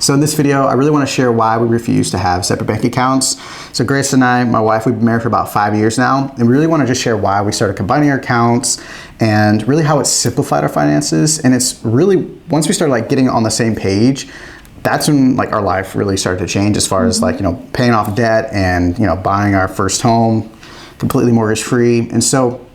So in this video, I really want to share why we refuse to have separate bank accounts. So Grace and I, my wife, we've been married for about 5 years now, and we really want to just share why we started combining our accounts and really how it's simplified our finances. And it's really, once we started like getting on the same page, that's when like our life really started to change as far as like, you know, paying off debt and, you know, buying our first home completely mortgage free. And so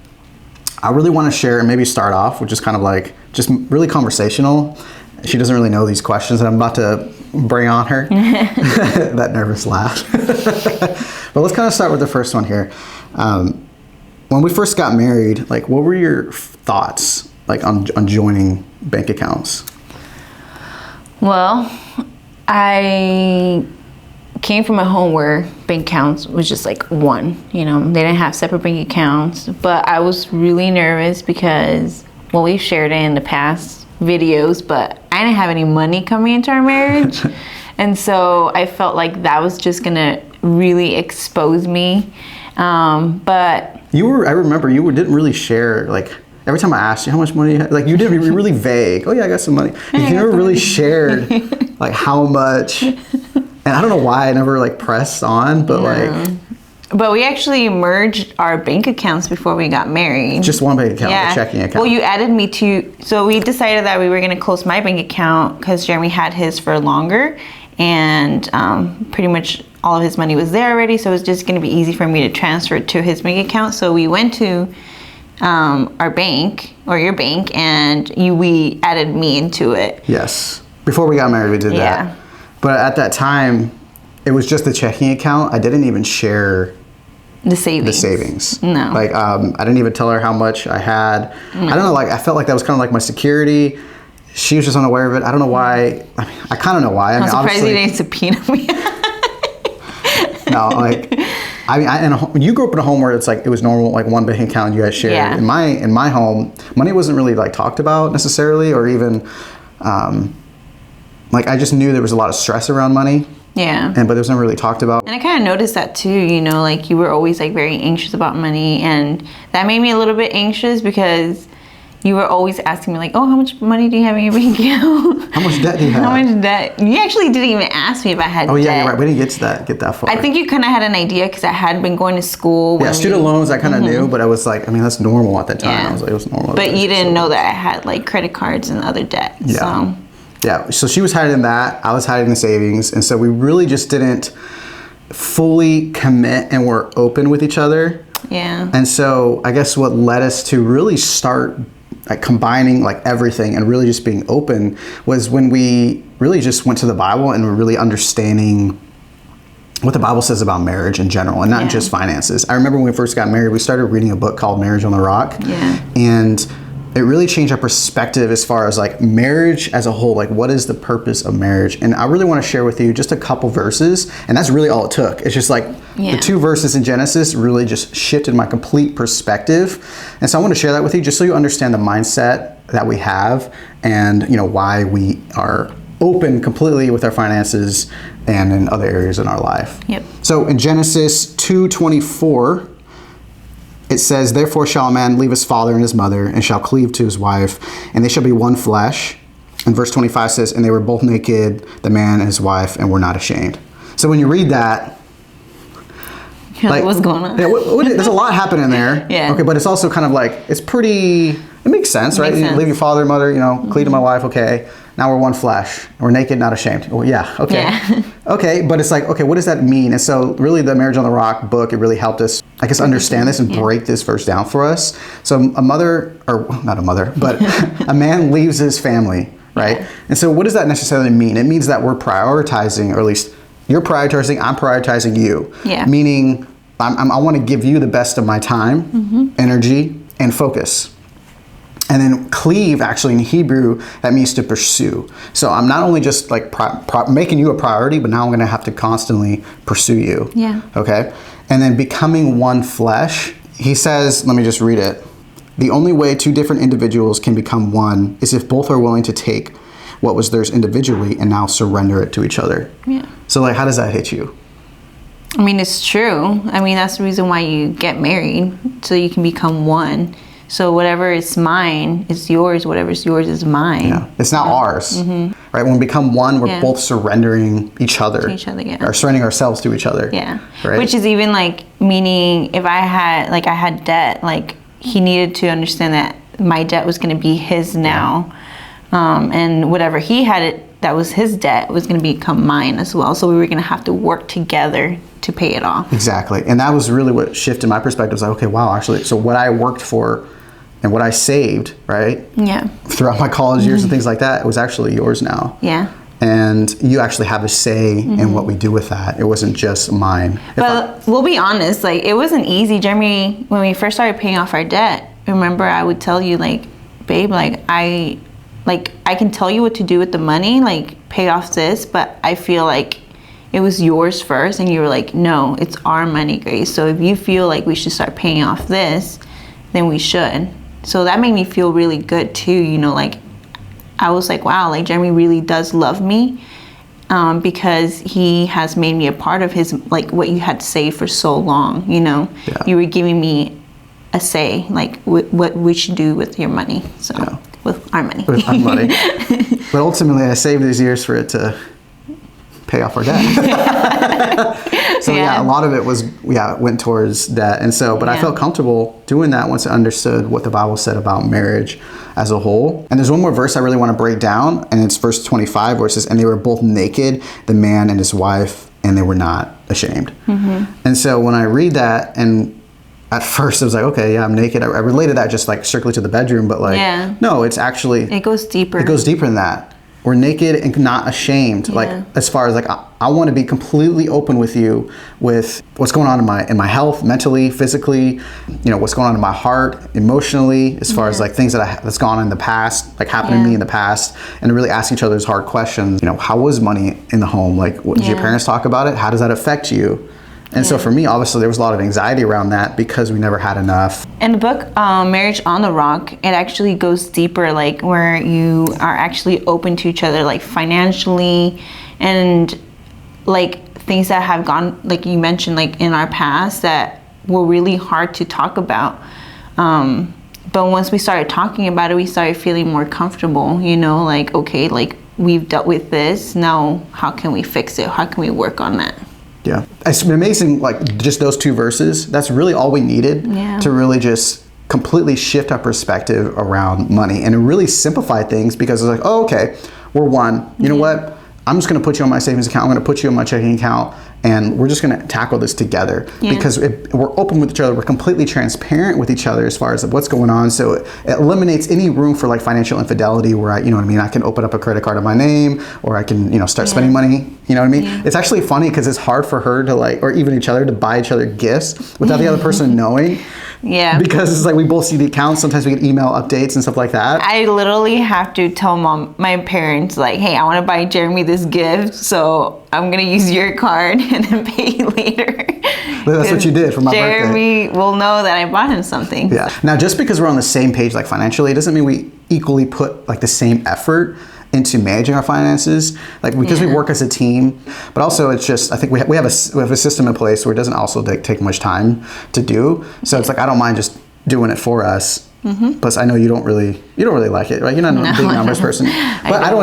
I really want to share and maybe start off with just kind of like, just really conversational. She doesn't really know these questions that I'm about to bring on her. That nervous laugh. But let's kind of start with the first one here. When we first got married, like what were your thoughts like on joining bank accounts? Well, I came from a home where bank accounts was just like one, you know, they didn't have separate bank accounts, but I was really nervous because, well, we've shared it in the past videos, but I didn't have any money coming into our marriage. And so I felt like that was just gonna really expose me. But I remember you didn't really share, like, every time I asked you how much money you had, like you did really vague. Oh yeah, I got some money. You never really shared like how much. And I don't know why I never like pressed on, but But we actually merged our bank accounts before we got married. Just one bank account, a checking account. Well, you added me to, so we decided that we were gonna close my bank account because Jeremy had his for longer, and pretty much all of his money was there already, so it was just gonna be easy for me to transfer it to his bank account. So we went to our bank, or your bank, and we added me into it. Yes. Before we got married, we did that. But at that time, it was just the checking account. I didn't even share the savings. No. Like, I didn't even tell her how much I had. No. I don't know, like, I felt like that was kind of like my security. She was just unaware of it. I don't know why. I mean, I kind of know why. I'm surprised you didn't subpoena me. No, like, I mean, and you grew up in a home where it's like, it was normal, like one bank account you guys shared. Yeah. In my home, money wasn't really like talked about necessarily, or even, like I just knew there was a lot of stress around money. Yeah. But it was never really talked about. And I kind of noticed that too, you know, like you were always like very anxious about money, and that made me a little bit anxious because you were always asking me like, oh, how much money do you have in your bank account? How much debt do you have? How much debt? You actually didn't even ask me if I had debt. Oh yeah, you're right. We didn't get that far. I think you kind of had an idea because I had been going to school. Yeah, student loans I kind of knew, but I was like, I mean, that's normal at that time. Yeah. I was like, it was normal. But you didn't know that I had like credit cards and other debt. Yeah. So. Yeah, so she was hiding that, I was hiding the savings, and so we really just didn't fully commit and were open with each other. Yeah. And so I guess what led us to really start like combining like everything and really just being open was when we really just went to the Bible and were really understanding what the Bible says about marriage in general and not just finances. I remember when we first got married, we started reading a book called Marriage on the Rock. Yeah. And it really changed our perspective as far as like marriage as a whole, like what is the purpose of marriage? And I really want to share with you just a couple verses, and that's really all it took. It's just like the 2 verses in Genesis really just shifted my complete perspective. And so I want to share that with you just so you understand the mindset that we have and, you know, why we are open completely with our finances and in other areas in our life. Yep. So in Genesis 2:24, it says, therefore shall a man leave his father and his mother and shall cleave to his wife, and they shall be one flesh. And verse 25 says, and they were both naked, the man and his wife, and were not ashamed. So when you read that, like, what's going on? Yeah, there's a lot happening there. Yeah. Okay, but it's also kind of like, it's pretty, it makes sense, right? Makes sense. Leave your father and mother, you know, cleave to my wife, okay. Now we're one flesh. We're naked, not ashamed. Well, yeah, okay. Yeah. Okay, but it's like, okay, what does that mean? And so really the Marriage on the Rock book, it really helped us, I guess, understand this and break this verse down for us. So a mother, or not a mother, but a man leaves his family, right? Yeah. And so what does that necessarily mean? It means that we're prioritizing, or at least you're prioritizing, I'm prioritizing you. Yeah. Meaning I want to give you the best of my time, energy, and focus. And then cleave, actually in Hebrew, that means to pursue. So I'm not only just like making you a priority, but now I'm going to have to constantly pursue you. Yeah. Okay. And then becoming one flesh, he says, let me just read it. The only way 2 different individuals can become one is if both are willing to take what was theirs individually and now surrender it to each other. Yeah. So like, how does that hit you? I mean, it's true. I mean, that's the reason why you get married, so you can become one. So whatever is mine is yours. Whatever is yours is mine. Yeah. It's not ours, right? When we become one, we're Yeah. both surrendering each other. To each other, yeah. Or surrendering ourselves to each other. Yeah. Right? Which is even like, meaning if I had debt, like he needed to understand that my debt was going to be his now. And whatever he had that was his debt was going to become mine as well. So we were going to have to work together to pay it off. Exactly. And that was really what shifted my perspective. I was like, okay, wow, actually, so what I worked for and what I saved, right? Yeah. Throughout my college years and things like that, it was actually yours now. Yeah. And you actually have a say in what we do with that. It wasn't just mine. But we'll be honest, like it wasn't easy. Jeremy, when we first started paying off our debt, remember I would tell you like, babe, I can tell you what to do with the money, like pay off this, but I feel like it was yours first. And you were like, no, it's our money, Grace. So if you feel like we should start paying off this, then we should. So that made me feel really good too. You know, like I was like, wow, like Jeremy really does love me, because he has made me a part of his, like what you had saved for so long, you know. Yeah. You were giving me a say, like what we should do with your money. So Yeah. with our money. With our money. But ultimately, I saved these years for it to pay off our debt. So yeah, a lot of it was, went towards debt. And so, but I felt comfortable doing that once I understood what the Bible said about marriage as a whole. And there's one more verse I really want to break down, and it's verse 25, where it says, and they were both naked, the man and his wife, and they were not ashamed. And so when I read that, and at first it was like, okay, yeah, I'm naked. I related that just like strictly to the bedroom, but like, no, it's actually, It goes deeper. it goes deeper than that. We're naked and not ashamed. Like as far as like, I want to be completely open with you with what's going on in my health, mentally, physically, you know, what's going on in my heart, emotionally, as far as like things that's gone in the past, like happened to me in the past, and to really ask each other's hard questions. You know, how was money in the home? Like, what, did your parents talk about it? How does that affect you? And so for me, obviously, there was a lot of anxiety around that because we never had enough. In the book, Marriage on the Rock, it actually goes deeper, like where you are actually open to each other, like financially, and like things that have gone, like you mentioned, like in our past that were really hard to talk about. But once we started talking about it, we started feeling more comfortable, you know, like, okay, like we've dealt with this, now how can we fix it? How can we work on that? Yeah, it's been amazing, like just those two verses, that's really all we needed to really just completely shift our perspective around money and really simplify things, because it's like, oh, okay, we're one. You know what? I'm just going to put you on my savings account. I'm going to put you on my checking account, and we're just going to tackle this together because we're open with each other. We're completely transparent with each other as far as what's going on. So it eliminates any room for like financial infidelity where you know what I mean? I can open up a credit card in my name, or I can, you know, start spending money. You know what I mean? It's actually funny because it's hard for her to like, or even each other to buy each other gifts without the other person knowing. Yeah. Because it's like we both see the accounts. Sometimes we get email updates and stuff like that. I literally have to tell my parents, like, hey, I want to buy Jeremy this gift, so I'm going to use your card and then pay you later. That's what you did for my birthday. Jeremy will know that I bought him something. Yeah. Now, just because we're on the same page, like financially, it doesn't mean we equally put like the same effort into managing our finances, like because we work as a team. But also, it's just, I think we have a system in place where it doesn't also take much time to do. So it's like, I don't mind just doing it for us. Plus, I know you don't really like it, right? You're not a big numbers person. But I don't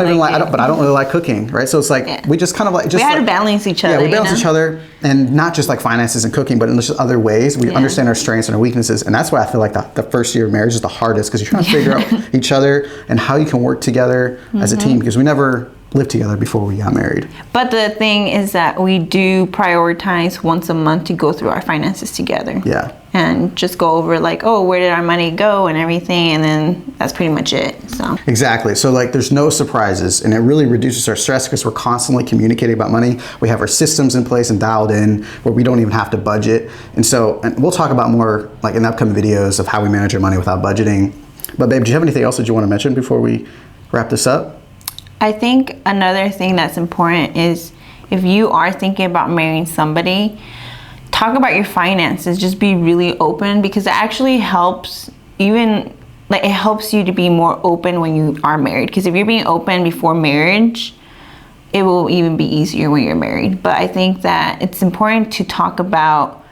really like cooking, right? So it's like we just kind of like just we had to balance each other. Yeah, we balance each other, and not just like finances and cooking, but in just other ways. We understand our strengths and our weaknesses, and that's why I feel like the first year of marriage is the hardest, because you're trying to figure out each other and how you can work together as a team, because we never lived together before we got married. But the thing is that we do prioritize once a month to go through our finances together. Yeah. And just go over like, oh, where did our money go and everything, and then that's pretty much it. So exactly. So like, there's no surprises, and it really reduces our stress because we're constantly communicating about money. We have our systems in place and dialed in where we don't even have to budget. And we'll talk about more like in upcoming videos of how we manage our money without budgeting. But babe, do you have anything else that you want to mention before we wrap this up? I think another thing that's important is if you are thinking about marrying somebody, talk about your finances. Just be really open, because it actually helps it helps you to be more open when you are married. Because if you're being open before marriage, it will even be easier when you're married. But I think that it's important to talk about,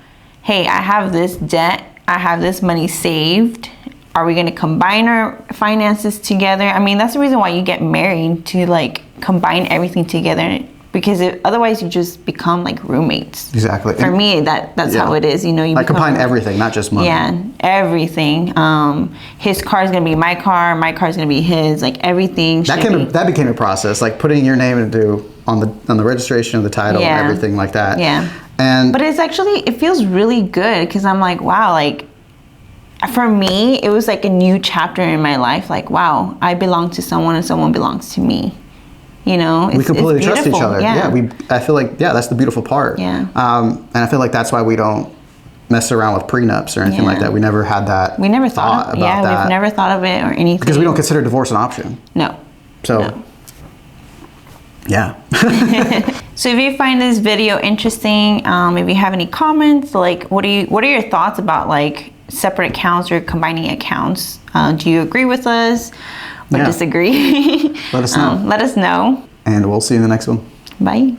hey, I have this debt, I have this money saved, are we going to combine our finances together? I mean, that's the reason why you get married, to like combine everything together, because otherwise you just become like roommates. Exactly. For me, that's how it is. You know, you like combine everything, not just money. Yeah, everything. His car is gonna be my car is gonna be his. Like everything. That became a process, like putting your name on the registration of the title and everything like that. Yeah. But it feels really good, because I'm like, wow, like for me, it was like a new chapter in my life. Like, wow, I belong to someone and someone belongs to me. You know, we completely trust each other. Yeah. I feel like, that's the beautiful part. Yeah. And I feel like that's why we don't mess around with prenups or anything like that. We never had that. We never thought about that. we've never thought of it or anything. Because we don't consider divorce an option. No. So, No. Yeah. So if you find this video interesting, if you have any comments, like what are your thoughts about like separate accounts or combining accounts? Do you agree with us or disagree? Let us know. Let us know. And we'll see you in the next one. Bye.